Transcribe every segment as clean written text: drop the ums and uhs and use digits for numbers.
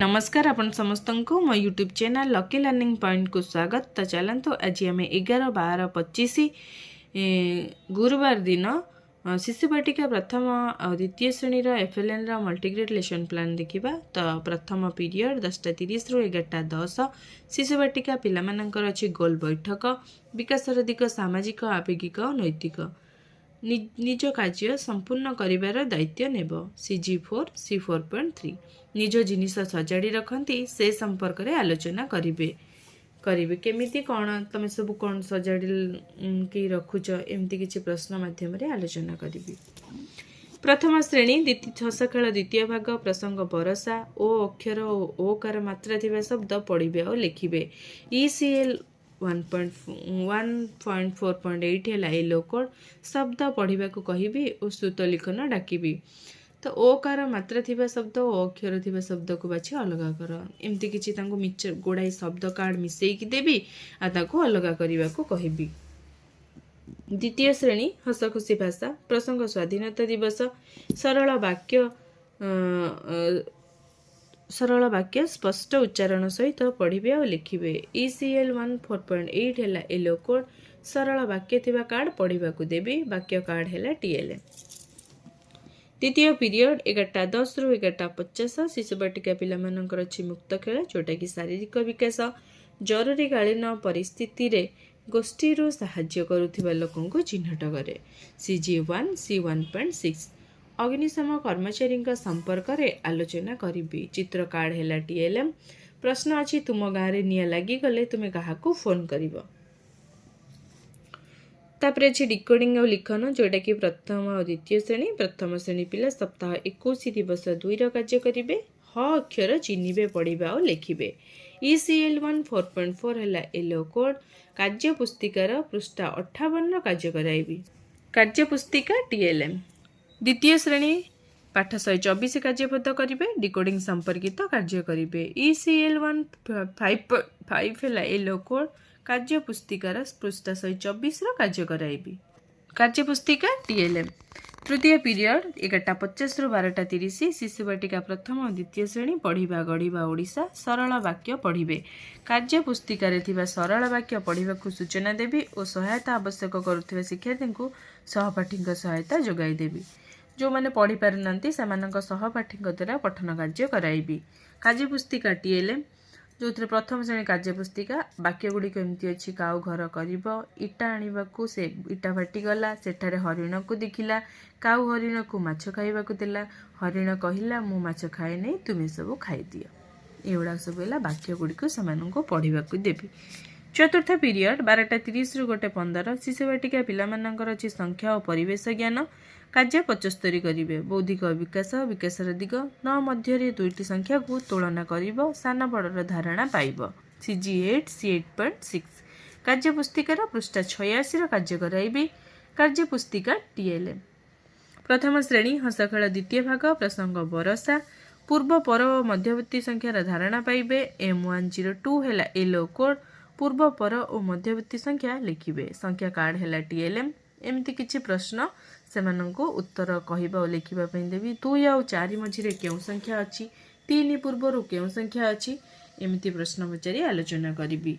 नमस्कार आपण समस्त को मो YouTube channel lucky learning point को स्वागत। तो चलतु आज आम 11/12/25 गुरुवार दिन शिशु बाटिका प्रथम और द्वितीय श्रेणी FLN मल्टीग्रेड लेसन प्लान देखा। तो प्रथम पीरियड 10:30 रु 11:10 शिशु बाटिका पिलामानंकर अच्छी गोल बैठक विकासर दिग सामाजिक आवेगिक नैतिक निज कार्य संपूर्ण करिवार दायित्व नेब। CG4 C4.3 निज जिनिस सजाड़ी रखती से संपर्क में आलोचना करेंगे केमिति कौन तुम सब कौन सजाड़ी कि रखुच एमती किसी प्रश्न माध्यम आलोचना करी। प्रथम श्रेणी हस खेल द्वितीय भाग प्रसंग बरसा ओ अक्षर ओ कार मात्रा थिबा शब्द पढ़े और लिखे। ECL 1.4.8 है येलो कोड शब्द पढ़ा कहबी और श्रुत लिखन डाकिबी। तो ओ कार मात्रा थिबा शब्द ओ अक्षर थिबा शब्द को बाछी अलग कर एमती किछि तांको मिच गोड़ाई शब्द कार्ड मिसेकी देबी आ ताको अलग करने को कहबी। द्वितीय श्रेणी हस खुशी भाषा प्रसंग स्वाधीनता दिवस सरल वाक्य स्पष्ट उच्चारण सहित पढ़े और लिखे। ECL 1.4.8 है येलो कोड सरल वाक्य थिबा कार्ड पढ़ा को देबी वाक्य कार्ड है TLM। द्वितीय पीरियड 11:10 रु 11:50 शिशु बाटिका पिलामानंकर अछि मुक्त खेल जोटा कि शारीरिक विकास जरूरीकालीन परिस्थिति रे गोष्ठी रो साहाय्य करुथिबा लोकन को चिन्हट करे। CG1 C1.6 अग्निशम कर्मचारी संपर्क रे आलोचना करिबी। चित्र कार्ड है TLM। प्रश्न अछि तुम गाँव में निया लगी गले तुम्हें क्या फोन करिबो। तापरे अच्छी डिकोडिंग और लिखन जोटा कि प्रथम और द्वितीय श्रेणी प्रथम श्रेणी पिला सप्ताह 21 दिवस 2 कार्य करेंगे। ह अक्षर चिन्हिबे पढ़ा और लिखे। ECL 1.4.4 है येलो कोड कार्य पुस्तिकार पृष्ठा 58 कार्य कराइबी कार्य पुस्तिका TLM। द्वितीय श्रेणी पाठ 124 कार्यबद्ध करेंगे डिकोडिंग संपर्कित कार्य करेंगे। ECL 1.5 है येलो कोड कार्य पुस्तिकार पृष्ठा 124 कार्य कराइबी कार्य पुस्तिका TLM। तृतीय पीरियड 11:50 रु 12:30 शिशु बाटिका प्रथम और द्वितीय श्रेणी पढ़ा गढ़ा ओडिशा सरल वाक्य पढ़े कार्य पुस्तिकार थिबा सरल वाक्य पढ़ा को सूचना देवी और सहायता आवश्यक करुथिबा शिक्षार्थी को सहपाठी सहायता जोगाई देवी। जो मैंने पढ़ी पारि नांती सेमानंक सहपाठी द्वारा पठन कार्य कराइबी कार्य पुस्तिका TLM। जो प्रथम श्रेणी कार्य पुस्तिका वाक्य गुड़िक एमती अच्छी काउ घर कर इटा आनिबाकू से इटा फाटिगला सेठारे हरिण को देखिला काउ हरिण को माछ खाइबाकू देला हरिण कहिला मु माछ खाए नहीं तुम्हें सब खाईदि एगुड़ा सब है वाक्य गुड़िक से पढ़ा देवी। चतुर्थ पीरियड 12:30 रु 1:15 शिशु बाटिका पिलामानंकर अच्छी संख्या और परिवेश ज्ञान कार्य 75 करेंगे। बौद्धिक विकास विकासर दिग न मध्य दुईटी संख्या को तुलना कर सान बड़र धारणा पाइब। CG8 C8.6 कार्य पुस्तिकार पृष्ठा 86 कार्य कराइबी कार्य पुस्तिका TLM। प्रथम श्रेणी हस खेल द्वितीय भाग प्रसंग बरसा पूर्व पर और मध्यवर्ती संख्यार धारणा पाइबे। M102 है येलो कोड पूर्व पर और मध्यवर्ती संख्या लिखे संख्या कार्ड है TLM। एमती किछि प्रश्न सेमानंको उत्तर कहबा और लिखिबा पई देबी। 2 और 4 मझिरे केउ संख्या अछि 3 पूर्वरु केउ संख्या अछि एमती प्रश्न पचारि आलोचना करिबी।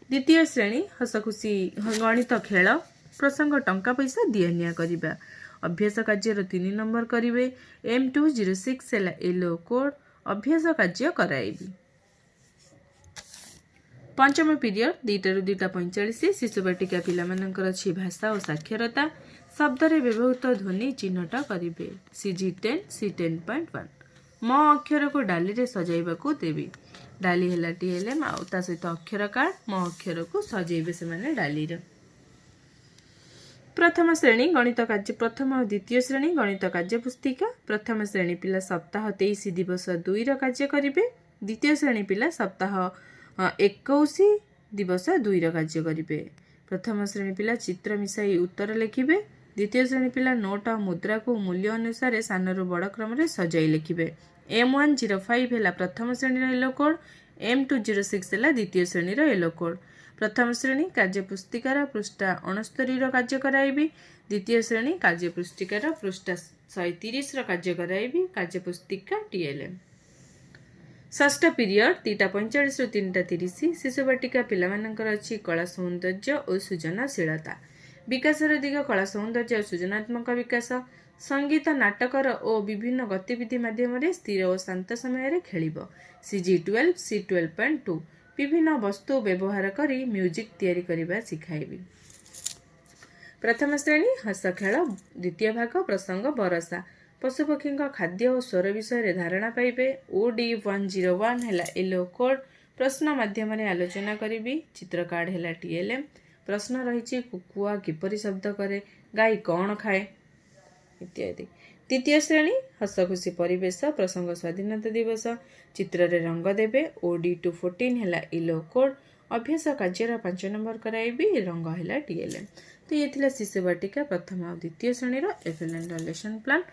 द्वितीय श्रेणी हसखुशी गणित खेल प्रसंग टंका पैसा दियानिया करिबा अभ्यास कार्य 3 नंबर करिवे। M206 है येलो कोड अभ्यास कार्य कराइबी। पंचम पीरियड 2 रु 2:45 शिशु बाटिका पिलामानंकर अच्छी भाषा और साक्षरता शब्द रे व्यवहृत ध्वनि चिन्हट करेंगे। CG10 C10.1 म अक्षर को डाली रे सजाइबा को देवी डाली है TLM आ सहित अक्षर कार्ड म अक्षर को सजाइबे से माने डाली रे। प्रथम श्रेणी गणित कार्य प्रथम और द्वितीय श्रेणी गणित कार्य पुस्तिका प्रथम श्रेणी पिला सप्ताह 23 दिवस 2 कार्य करेंगे। द्वितीय श्रेणी पिला सप्ताह 21 दिवस 2 कार्य करेंगे। प्रथम श्रेणी पिला चित्र मिसाई उत्तर लिखिबे। द्वितीय श्रेणी पिला नोट और मुद्रा को मूल्य अनुसार सान रु बड़ क्रम रे सजाई लिखिबे। M105 है प्रथम श्रेणी येलो कोड M206 है द्वितीय श्रेणी येलो कोड। प्रथम श्रेणी कार्य पुस्तिकार पृष्ठा 69 कार्य कराइबी द्वितीय श्रेणी कार्य पुस्तिकार पृष्ठा 130 कार्य कराइबी कार्य पुस्तिका TLM। षष्ठ पीरियड 3:45 रु 3:30 शिशु बाटिका पिलामानंकर अछि कला सौंदर्य और सृजनशीलता विकासर दिग कला सौंदर्य और सृजनात्मक विकास संगीत नाटकर और विभिन्न गतिविधि माध्यम स्थिर और शांत समय खेलिब CG12 C12.2 विभिन्न वस्तु व्यवहार करी म्यूजिक तैयारी करबा सिखाइबी। प्रथम श्रेणी हस खेल द्वितीय भाग प्रसंग बरसा पशुपक्षी खाद्य और स्वर विषय धारणा पाइबे। OD101 है येलो कोड प्रश्न माध्यम आलोचना करी चित्र कार्ड है TLM प्रश्न रही कुकुआ किपरि शब्द करे गाई कौन खाए इत्यादि। तृतीय श्रेणी हस खुशी परिवेश प्रसंग स्वाधीनता दिवस चित्र रे रंग देबे। OD214 है येलो कोड अभ्यास कार्यर 5 नंबर कराइबी रंग है TLM। तो ये थिला शिशु बाटिका प्रथम और द्वितीय श्रेणी FLN लेसन प्लान।